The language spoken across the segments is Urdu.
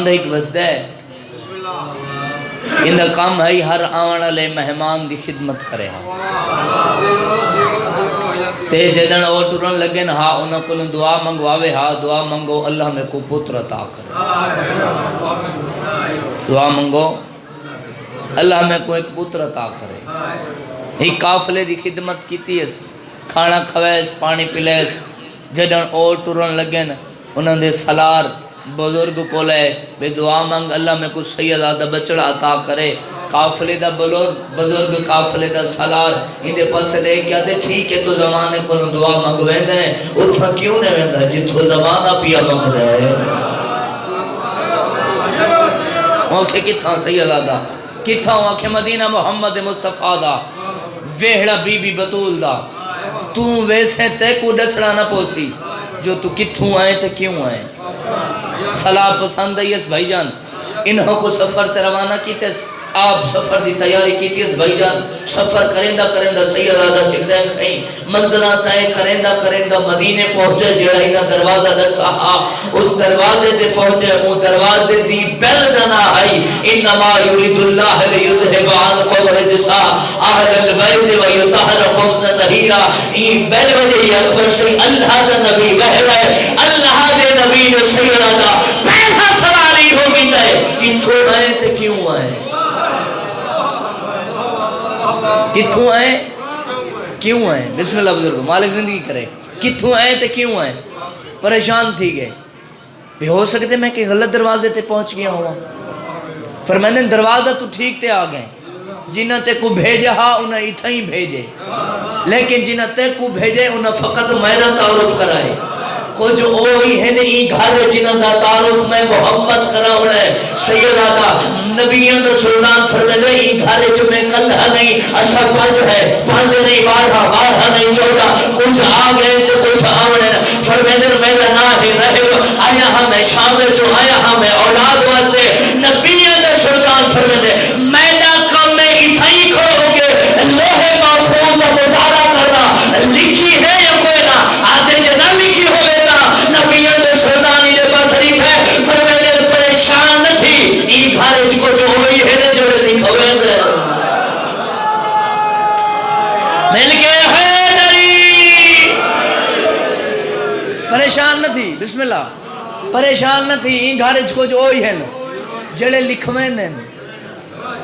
دا ایک وسدہ ہے ان دا کام ہے ہر آن والے مہمان دی خدمت کرے ہاں تے جدن اور ٹرن لگے نا ہاں انہاں کو دعا منگواوے ہاں دعا منگو اللہ میں کو پتر عطا کرے دعا منگو اللہ میں کو ایک پتر عطا کرے ہی قافلے دی خدمت کیتی ہے کھانا کھویس پانی پلیس جدن اور ٹرن لگے نا انہاں دے سالار بزرگ کو لے بے دعا منگ اللہ میں کچھ سید آدھا بچڑا عطا کرے قافلے دا بزرگ قافلے دا سالار اندے پاس لے کیا دے ٹھیک ہے تو زمانے کو دعا منگ ویندے ہیں اتھا کیوں نہیں ویندہ جتھو زمانہ پیا منگ رہے ہیں موکھے کتھا سید آدھا کتھا موکھے مدینہ محمد مصطفیٰ دا ویہڑا بی بی بطول دا تو ویسے تے کو ڈسڑا نہ پوسی جو تو کتھوں آئے تے کیوں آئے صلاح پسند ہے اس بھائی جان انہوں کو سفر تے روانہ کیتے آپ سفر دی تیاری کیتے اس بھائی جان سفر کرندہ سید آدھا سکھدین سہی منزلہ تائے کرندہ مدینے پہنچے جڑا ہی نا دروازہ دسا اس دروازے دے پہنچے وہ دروازے دی بیل دنا آئی انما یرید اللہ لیذہب عنکم الرجس اہل البیت ویطہرکم تطہیرا این بیل وجہ اکبر سے اللہ دا نبی بہرے اللہ دے نبی نے سید آدھا پہلا سوالی ہو گئی ہے کتھوں آئے تے کیوں آئے کتھوں آئے کیوں آئے بسم اللہ بزرگ مالک زندگی کرے کتھوں آئے تے کیوں آئے پریشان تھی گئے بھی ہو سکتے میں کہ غلط دروازے تے پہنچ گیا ہوا فرمائنے دروازہ تو ٹھیک تے آ گئے جنہ تے کو بھیجے ہاں انہیں اتھا ہی بھیجے لیکن جنہ تے کو بھیجے انہیں فقط میرا تعارف کرائے کچھ اوہی ہے نہیں گھر جنہ دا تعارف میں محمد کراؤں ہے سید آدھا نبیان دا سلطان فرمائے ہی گھر جو میں کلہ نہیں اچھا پانچ ہے پانچ نہیں بارہ نہیں چوڑا کچھ آگئے تو کچھ آوڑے فرمائے میرا ناہی رہے آیا ہمیں شامل جو آیا ہمیں اولاد واسطے نبیان دا سلطان فرمائے میرا کام میں اتھائی کھڑو گے لوہے محفوظ کا مطالعہ کرنا لکھی ہے یا کوئی نہ آدھے جنا لکھی ہوئے نبیان دے سلطانی دے پاس ریت ہے فرمائے دے پریشان نہ تھی ای گھارج کو جو ہوئی ہے نے جوڑے لکھوئے دے مل گئے ہے نری پریشان نہ تھی بسم اللہ پریشان نہ تھی ای گھارج کو جو ہوئی ہے جڑے لکھوئے دے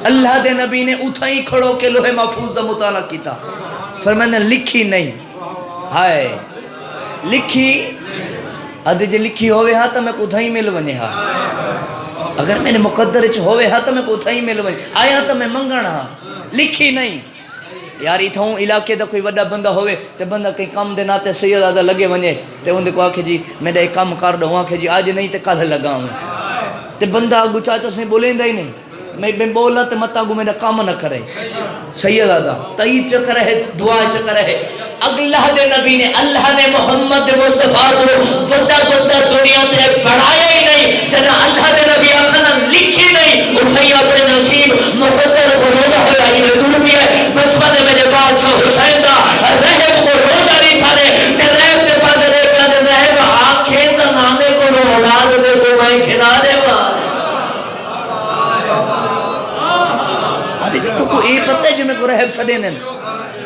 اللہ دے نبی نے اتھا ہی کھڑو کے لوہے محفوظ دا مطالعہ کیتا فرمائے نے لکھی نہیں ہائے لکھی آدھے جے لکھی ہوئے ہاں تو میں کو اتھائی مل بنے ہاں اگر میں نے مقدر ہوئے ہاں تو میں کو اتھائی مل بنے آیا تو میں منگانا ہاں لکھی نہیں یار اتھاؤں علاقے دا کوئی وڈا بندہ ہوئے تو بندہ کئی کام دے ناتے سید آدھا لگے بنے تو ان دے کو آکھے جی میں دے ایک کام کر دوں آکھے جی آج نہیں تو کل لگا ہوں تو بندہ آگو چاہتا سے بولیں دا ہی نہیں میں بولا تو مت آگو میرا کام نہ کرے سید آدھا تئی چکر ہے دعا چکر ہے اللہ دے نبی نے اللہ نے محمد مصطفیٰ کو وڈا بندہ دنیا تے بڑھایا ہی نہیں جنہ اللہ دے نبی آخنا لکھی نہیں اتھائی اپنے نصیب مقدر کو رودا ہویا ہی میں دور بھی ہے بچپنے میرے بعد سے حسین دا رحم کو رودا نہیں تھا نے تے رحم دے پاس لے کر دے رحم آنکھیں دا نامے کو رو اولاد دے کو میں کھنارے مار تو کو اے پتہ ہے جو میں کو رحم سڑے نن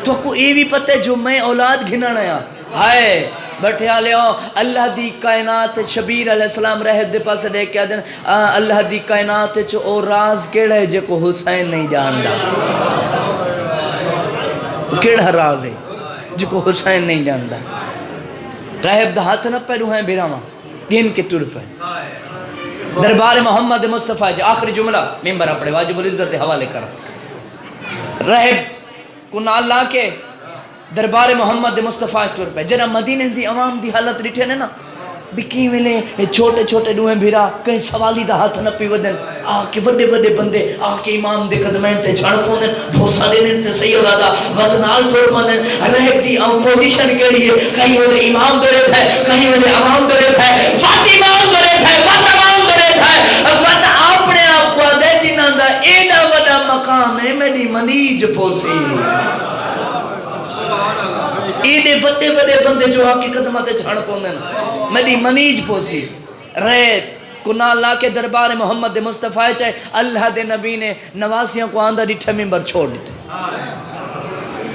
تو کو اے بھی پتہ ہے جو میں اولاد گھنانا ہے ہائے بیٹھے لے اللہ دی کائنات شبیر علیہ السلام رہت دے پاس دے کیا دن اللہ دی کائنات چو او راز کیڑا ہے جے کو حسین نہیں جاندا کیڑا راز ہے جے کو حسین نہیں جاندا رہب دا ہاتھ نہ پہلو ہیں بیراما گن کے ٹوڑ پہ دربار محمد مصطفیٰ جی آخری جملہ ممبر اپنے واجب العزت حوالے کر رہب کو نال لا کے دربار محمد مصطفیٰ ٹور پہ جنہ مدینہ دی عوام دی حالت ریٹھے نے نا بکی ملے چھوٹے چھوٹے ڈوہیں بھیرا کہیں سوالی دا ہاتھ نہ پی ودن آکے وڈے وڈے بندے آکے امام دے قدمین تے جھڑ پوندن بھوسا دینے تے سید آدھا وطنال توڑ پوندن رہب دی اپوزیشن کیڑی ہے کہیں وڈے امام دے رہتا ہے کہیں وڈے عوام دے رہتا ہے وط امام دے رہتا ہے وط عوام دے رہتا ہے وط اپنے آپ کو دے جنہاں دا ایڈا وڈا مقام ہے میری منیج پوسی ایڈے وڈے وڈے بندے جو آکے قدمہ تے جھڑ پوندن میری منیج پوسی ریت کو نال لا کے دربار محمد مصطفیٰ چاہے اللہ دے نبی نے نواسیاں کو آندہ ڈٹھے ممبر چھوڑ دیتے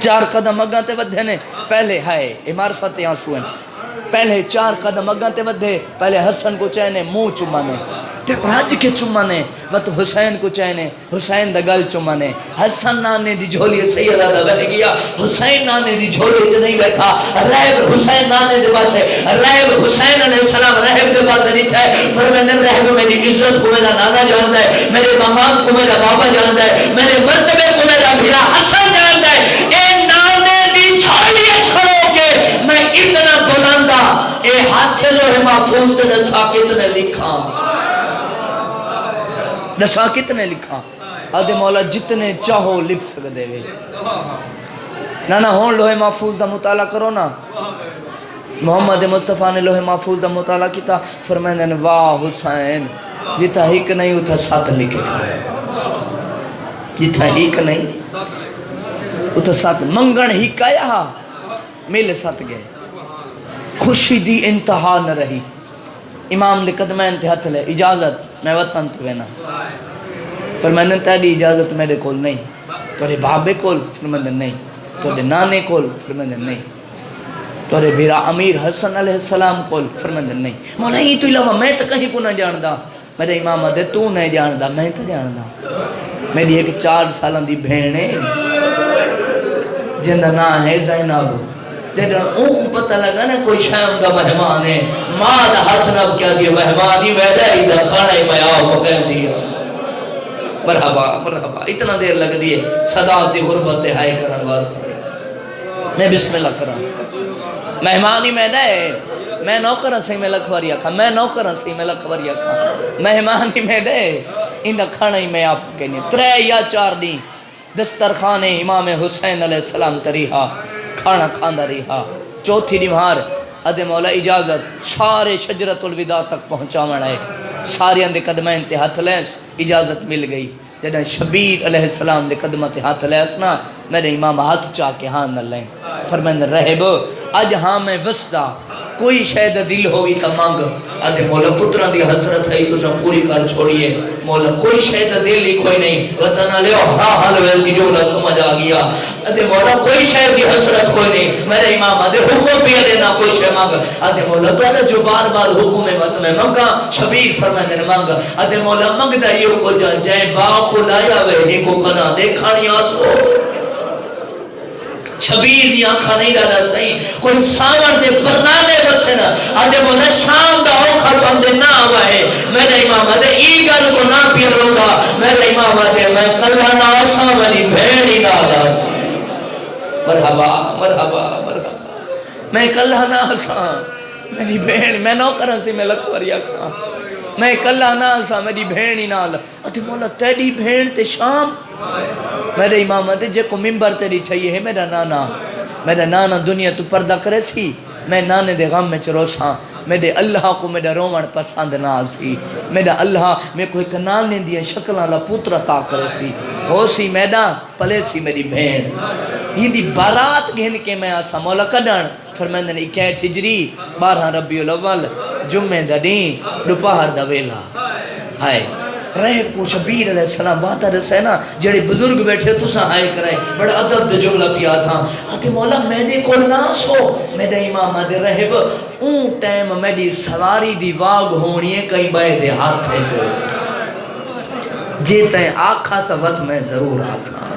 4 قدم اگاں تے ودھے نے پہلے ہائے معرفت آنسو ہیں پہلے 4 قدم اگاں تے ودھے پہلے حسن کو چاہنے منہ چمانے تے رج کے چمانے وقت حسین کو چاہنے حسین دا گل چمانے حسن نانے دی جھولی سیدہ دا بہ گیا حسین نانے دی جھولی تے نہیں بیٹھا رہب حسین نانے دے پاسے رہب حسین علیہ السلام رہب دے پاسے نہیں ہے فرمانے رہب میری عزت کو میرا نانا جانتا ہے میرے مقام کو میرا بابا جانتا ہے میرے مرتبے کو میرا بھیا حسن جانتا ہے اے نانے دی جھولی کھڑو کے میں اتنا بلندہ اے ہاتھ لوح محفوظ تے ساکت نے لکھا دسا کتنے لکھا آدھے مولا جتنے چاہو لکھ سکتے ہوئے نانا ہون لوح محفوظ دا مطالعہ کرو نا محمد مصطفیٰ نے لوح محفوظ دا مطالعہ کیتا فرمائیں واہ حسین جتا ہیک نہیں اتھا 7 لکھے کھڑے جتا ہیک نہیں اتھا 7 منگن ہیک آیا مل 7 گئے خوشی دی انتہا نہ رہی امام نے قدمین تے ہتھ لے اجازت میں وطن تے وینا فرمانے تیری اجازت میرے کول نہیں تورے بابے کول فرمانے نہیں تورے نانے کول فرمانے نہیں تورے بیرا امیر حسن علیہ السلام کول فرمانے نہیں مولا ہی تو علاوہ میں تو کہیں کو نہ جاندہ میرے امام دے تو نہیں جاندہ میں تو جاندہ میری ایک 4 سالان دی بھینے جندہ نا ہے زینب جنہاں اون پتہ لگا نا کوئی شام دا مہمان ہے ماں دا ہاتھ نب کیا دیا مہمان ہی ویدہ ہی دا کھانا ہی میں آؤ پکے دیا مرحبا مرحبا اتنا دیر لگ دیئے صدا دی غربت ہائے کرن واسطے میں بسم اللہ کرن مہمان ہی میں دے میں نوکرن سے میں لکھوری اکھا میں نوکرن سے میں لکھوری اکھا مہمان ہی میں دے ان دا کھانا ہی میں آپ کہنی 3 یا 4 دی دسترخوان امام حسین علیہ السلام تریہا کھانا کھاندہ رہا 4تھی نمہار ادھے مولا اجازت سارے شجرت الوداع تک پہنچا مڑائے سارے اندے قدمین تے ہاتھ لیس اجازت مل گئی جدہ شبیر علیہ السلام دے قدمہ تے ہاتھ لیسنا میرے امام ہاتھ چاہ کے ہاں نہ لیں فرمائن رہب اج ہاں میں وسطہ کوئی شاید دل ہوگی کا مانگ ادھے مولا پتران دی حضرت ہے تو سب پوری کر چھوڑیے مولا کوئی شاید دل ہی کوئی نہیں وطنہ لے ہاں حال ویسی جملہ سمجھ آگیا ادھے مولا کوئی شاید دی حضرت کوئی نہیں میرے امام ادھے حکم پیا دینا کوئی شاید مانگ ادھے مولا تو جو بار بار حکم وقت میں مانگا شبیر فرمائنے مانگا ادھے مولا مانگ دا یہ کو جائے باق خلایا وے ہی کو کنا دیکھانی آسو شبیر دی آنکھا نہیں ڈالا صحیح کوئی سامن دے پرنالے بسے نا آدھے بولے شام دا اوکھا بندے نہ آوائے میرے امام آدھے ای گل کو نہ پیر روگا میرے امام آدھے میں کلہ نہ آسا منی بھیڑی نہ آسا مرحبا مرحبا مرحبا میں کلہ نہ آسا میری بھیڑ میں نوکرن سے میں لکھوریا کھا میں کلہ نہ آسا میری بھیڑی نہ آلا آدھے مولا تیری بھیڑ تے شام میرے امام آدھے جے کو ممبر تیری ٹھائیے ہے میرا نانا دنیا تو پردہ کرے سی میں نانے دے غم میں چروساں میرے اللہ کو میرا رومن پسند نہ سی میرا اللہ میں کوئی کنال نے دیا شکل اللہ پوتر عطا کرے سی ہو سی میڈا پلے سی میری بھین یہ دی بارات گھن کے میں آسا مولا کڈن فرمائندہ نے 21 ہجری 12 ربیع الاول جمعہ دا دین دوپہر دا ویلا ہائے رہب کو شبیر علیہ السلام وعدہ رسینا جڑے بزرگ بیٹھے تو سا آئے کرائے بڑا عدد دے جملہ پیا تھا آتے مولا میں نے کول ناس ہو میرے امام آدھے رہب اون ٹائم میری سواری دی واگ ہونی ہے کئی بائے دے ہاتھ ہے جو جیتا ہے آکھا تا وقت میں ضرور آسان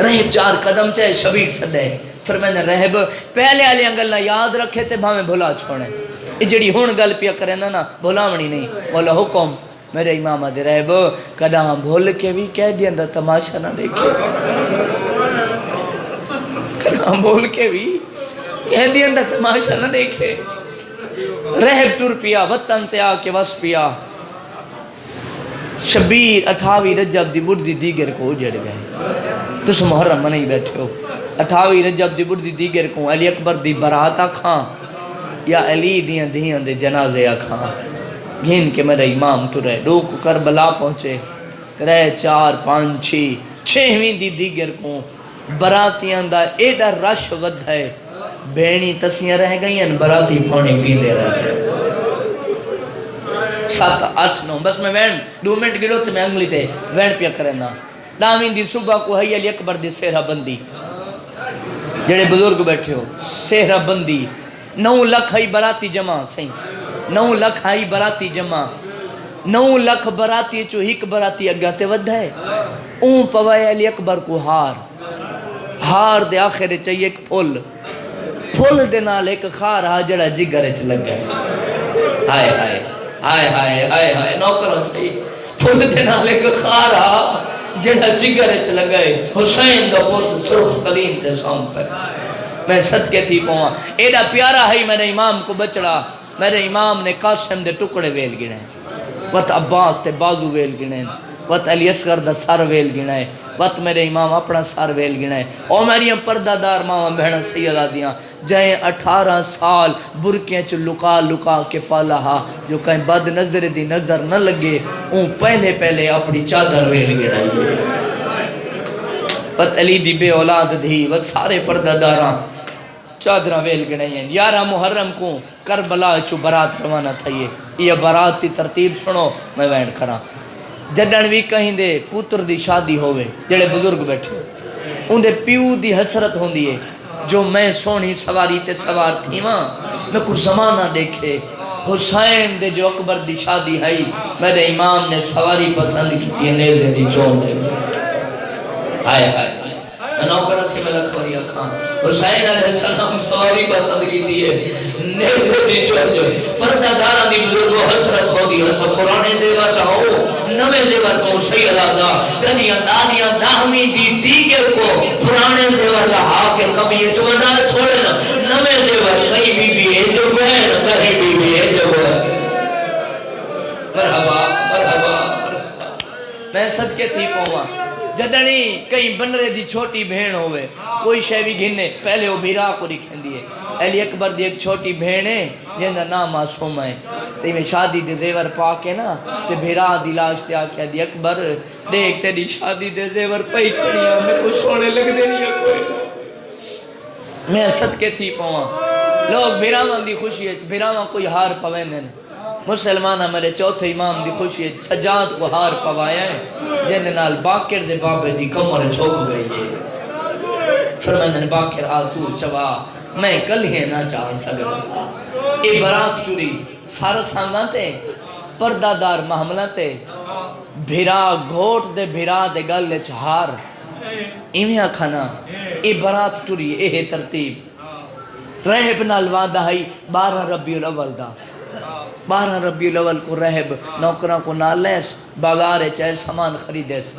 رہب 4 قدم چاہے شبیر صدے پھر میں نے رہب پہلے آلے انگل نہ یاد رکھے تے بھا میں بھلا چھوڑے جڑی ہون گل پیا کریں نا بھلاونی نہیں مولا حکم میرے امام آدھے رہب کداں بھول کے بھی کہہ دیا اندر تماشا نہ دیکھے کداں بھول کے بھی کہہ دیا اندر تماشا نہ دیکھے رہب ٹر پیا وطن تے آ کے وس پیا شبیر 28 رجب دی بڑھ دی دیگر کو اجڑ گئے تس محرم نہیں بیٹھے ہو 28 رجب دی بڑھ دی دیگر کو علی اکبر دی برات آکھاں یا علی دیاں دے جنازے آکھاں گھن کے میرے امام ٹرے ڈوک کربلا پہنچے 3 4 5 6 6ویں دی دیگر کو براتیاں دا ایڈا رش ود ہے بینی تسیاں رہ گئی ہیں براتی پانی پیندے رہ گئے 7 8 9 بس میں وین 2 منٹ گڑو تو میں انگلی تے وین پیا کرنا ڈاویں دی صبح کو حی علی اکبر دی سہرہ بندی جڑے بزرگ بیٹھے ہو سہرہ بندی 9 لکھ ہی براتی جمع سہی 9 لکھ ہی براتی جمع 9 لکھ براتی چو ہک براتی اگا تے ود ہے اون پوائے علی اکبر کو ہار دے آخر چاہیے ایک پھول دے نال ایک خار ہا جڑا جگر چ لگ گئے ہائے ہائے ہائے ہائے ہائے ہائے نوکروں صحیح پھول دے نال ایک خار ہا جڑا جگر چ لگ گئے حسین دا پوت سرخ قلیم دے سام پہ میں صدقے تھی پہواں ایڈا پیارا ہے میرے امام کو بچڑا میرے امام نے قاسم دے ٹکڑے ویل گنے وقت عباس تے بازو ویل گنے وقت علی اصغر دا سر ویل گنے وقت میرے امام اپنا سر ویل گنے او میری پردہ دار ماما بہن سیدہ دیاں جائیں 18 سال برکیاں چ لکا کے پالا ہا جو کہیں بد نظر دی نظر نہ لگے اون پہلے اپنی چادر ویل گنے وقت علی دی بے اولاد دی وقت سارے پردہ داراں چادرہ ویل گنے ہیں 11 محرم کو کربلا چو برات روانہ تھائیے یہ برات تی ترتیب سنو میں وینڈ کراں جڈن بھی کہیں دے پتر دی شادی ہوئے جڑے بزرگ بیٹھے ان دے پیو دی حسرت ہوں دیئے جو میں سونی سواری تے سوار تھی ماں میں کچھ زمانہ دیکھے حسین دے جو اکبر دی شادی ہے میرے امام نے سواری پسند کی تھی نیزے دی چون دے آئے نوکروں سے میں لکھوری اکھاں حسین علیہ السلام سواری پسند کی تھی نیزے دی چون جو پردہ دارہ دی بزرگ و حسرت ہو دی حسن قرآن زیور رہو نوے زیور کو سید آزا دنیا دانیاں ناہمی دی دیگر کو پرانے زیور رہا کہ کمی چونا چھوڑنا نوے زیور کہیں بھی ہے جو بہن کہیں بھی ہے جو مرحبا میں صدقے تھی پہواں جدنی کئی بنرے دی چھوٹی بہن ہوئے کوئی شے بھی گھنے پہلے وہ بھیرا کو رکھیں دیئے علی اکبر دی ایک چھوٹی بہن ہے جن دا نام معصوم ہے تے میں شادی دے زیور پاکے نا تے بھیرا دی لاش تے آکیا دی اکبر دیکھ تے دی شادی دے زیور پئی کھڑیاں میں کچھ سونے لگ دے نہیں ہے کوئی میں صدقے تھی پہواں لوگ بھیراواں دی خوشی ہے بھیراواں کوئی ہار پویندے مسلمانہ میرے چوتھے امام دی خوشی ہے سجاد کو ہار پوایا ہے جن نال باکر دے بابے دی کمر چھوک گئی ہے فرمائن باکر آ تو چوا میں کل ہی نہ چاہ سکتا اے برات چوری سارا سانگاں تے پردہ دار محملہ تے بھیرا گھوٹ دے بھیرا دے گل چہار ایمیاں کھانا اے برات چوری اے ترتیب رہب نال وعدہ ہے 12 ربیع الاول دا 12 ربیع الاول کو رہب نوکروں کو نالیس بازار چاہے سامان خریدیس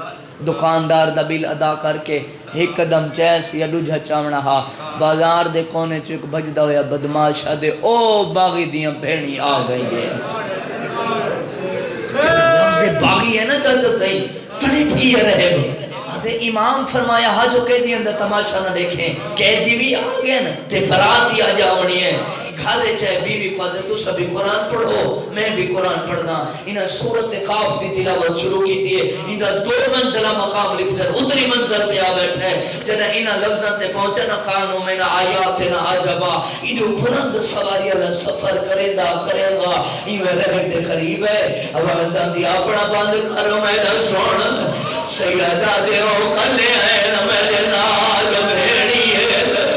دکاندار دا بل ادا کر کے ایک قدم چیس یا دوجہ چاونا ہا بازار دے کونے چک بجدہ ہویا بدماشا دے او باغی دیاں بھینی آ گئی ہے لفظ باغی ہے نا چاہتا صحیح تڑی بھی ہے رہب آدھے امام فرمایا ہاں جو قیدی اندر تماشا نہ دیکھیں قیدی بھی آگئے نا تے براتی آ جاونی ہے کھالے چاہے بیوی کو آدھے تو سبھی قرآن پڑھو میں بھی قرآن پڑھنا انہاں سورت قاف دی تلاوت شروع کی دیئے انہاں 2 منزلہ مقام لکھ در ادری منزل پہ آ بیٹھے جنہ انہاں لفظاں تے پہنچے نہ قانوں میں نہ آیات نہ عجبا انہوں بلند سواری اللہ سفر کرے گا انہیں رہن دے قریب ہے آوازاں دی اپنا بند کرو میں نہ سونا سیدہ دے او کلے ہیں نہ میرے نال بھیڑی ہے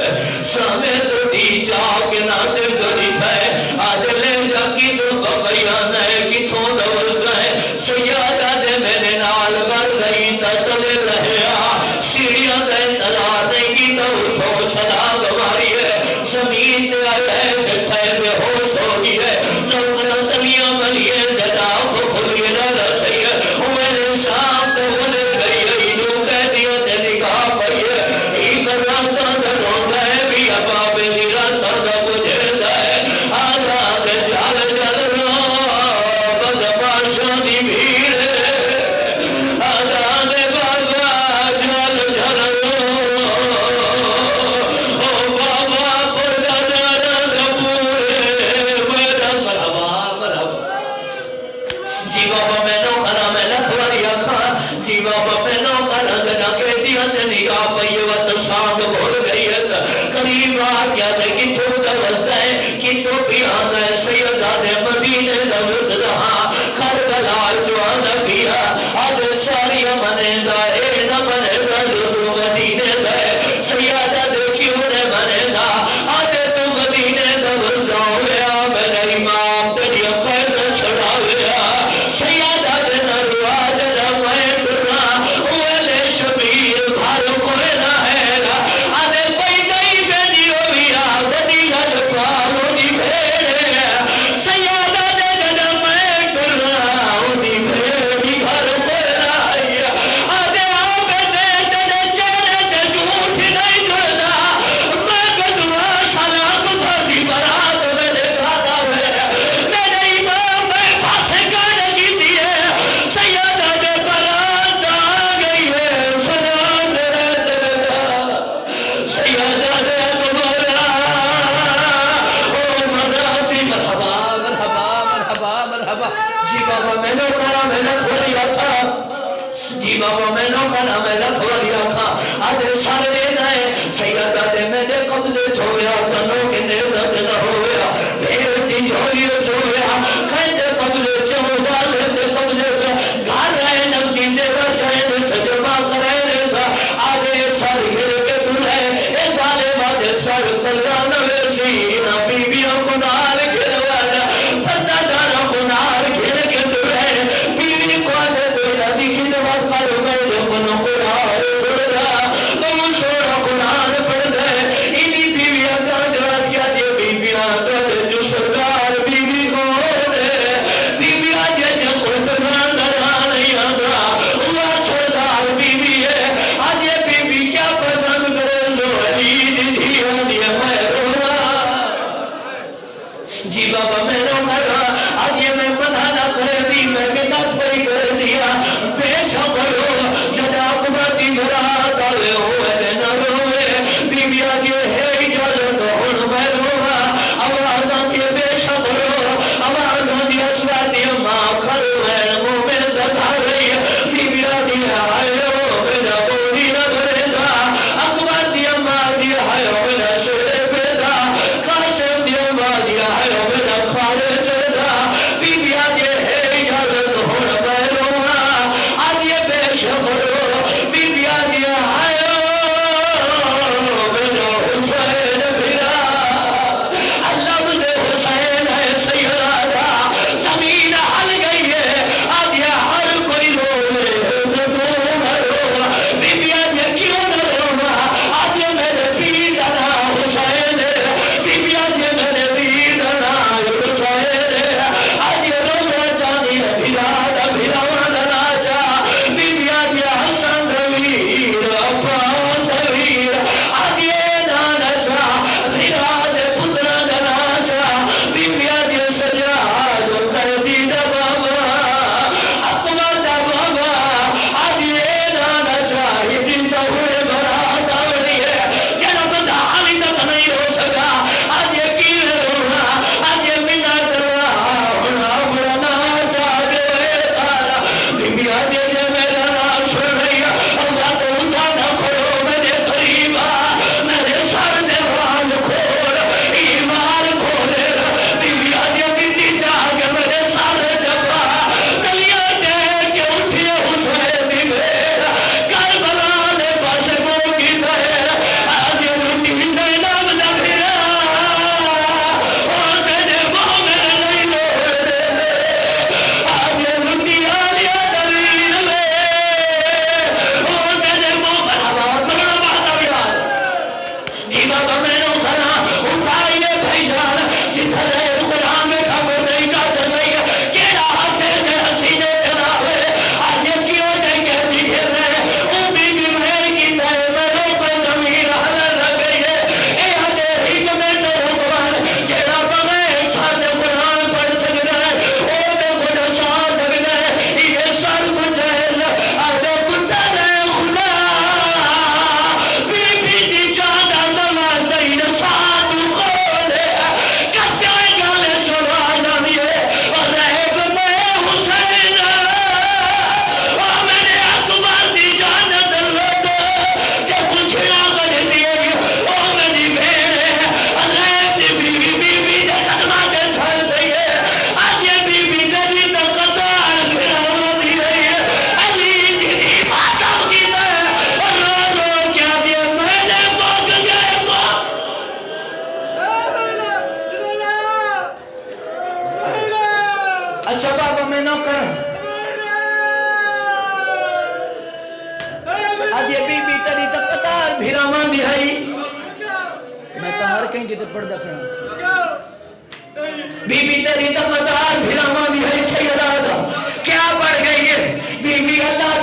سامے تو دی چاک نہ دے گڑی تھے آج لے جا کی تو بقیان ہے کی تو دوز ہے سیدہ دے میرے نال گر گئی تتلے رہیا سیڑیاں دے انتظار نہیں کی تو اٹھو چھلا گواری ہے زمین دے آئے بٹھے بے ہوش ہوئی ہے نوکرہ تلیاں ملیے جدا کو کھلیے نہ رسی ہے میرے شام تے بلے گئی ہے انہوں کہہ دیا تے نگاہ پئی ہے ایک راتاں دے روندہ ہے بھی ابابے دی راتاں دا بجھے دائے آدھا دے جال جال رو بدماشاں دی بھیڑ آدھا دے بابا جال جال رو او بابا پردہ دارہ دا پورے میرا مرحبا جی بابا میں نو کھنا میں لکھواری آکھا جی بابا میں نو کھنا جنا کہ دیا تے نگاہ پئی وقت شام بھول گئی ہے قریب آ گیا تے کتوں دا وزدہ ہے کتوں پیاندہ ہے سیدہ دے مدینے دا وزدہ بنے گا اے نہ بنے گا جو تو مدینے گئے سیادہ دے کیوں نہ بنے گا آدھے تو مدینے دا وزا ہویا میرا امام تیری قید چھڑا ہویا سیادہ دے نہ رواج نہ میں کرنا اوہلے شبیر گھر کوئی نہ ہے گا آدھے کوئی نہیں بیدی ہویا بنی گھر پاہو دی بھیڑے سیادہ دے نہ میں کرنا دی بھیڑی گھر کوئی نہ ہے آدھے آبے دے تیرے چہرے تے جھوٹ نہیں جڑنا میں گدوا شلاق بھردی برات میرے گھانا ہے میرے امام میں پھاسے گانے کی دیئے سیادہ دے برات آ گئی ہے سنا میرے دلگا سیادہ دے تمہارا او مراتی مرحبا مرحبا مرحبا مرحبا جی بابا میں نے کھانا میں لکھوڑی آکھا جی بابا میں نے کھانا میں لکھوڑی آکھا آدھے سارے دن آئے سیادہ دے میں نے قبضے چھویا کنوں کے نیزت نہ ہویا پھر دی جھولی چھویا کھائے قبضے چھو ظالم دے قبضے چھو گھر رہے نبی سے بچائیں سجمہ کرے ریسا آدھے سر گر کے دلے اے ظالم آدھے سر کلان ویسی نہ بی بیوں کو نال کھلوانا پردہ داروں کو نال کھل کے دلے بیوی کو آدھے دلے دی خدمت کرو میرے کنوں کو رہا چھوڑ رہا بہت سوڑا قرآن پڑھ دے انہی بیویاں کا جرات کیا دے بیویاں کا جو سردار بیوی کو دے بیویاں جو قرآن دران نہیں آگا اللہ سردار بیوی ہے آج یہ بیوی کیا پسند کرے سو علی دیا دیا میں رونا جی بابا میں نو کرا آج یہ میں منع نہ کرے دی میں منت پہی کر دیا پیشہ کرو جدا قبرتی برات آلے ہوئے نہ روئے بیوی آگے ہے اجازت ہون میں روحا آوازاں کے پیشہ کرو آوازاں دی اسواتی ماں کھلو ہے مومن دکھا رہی بیوی آگے آئے ہو میرا بولی نہ کرے گا اکبر دی ماں دی آئے ہو میرا شیر پیدا قاسم دی ماں دی آئے ہو میرا کھارے چڑھا بیوی آگے ہے اجازت ہون میں روحا اچھا بابا میں نوکر آج یہ بی بی تری تک قطار بھیرامان دی ہے میں تو ہر کہیں کی تو پڑھ دکھنا بی بی تری تک قطار بھیرامان دی ہے سیدہ کیا پڑھ گئی ہے بی بی اللہ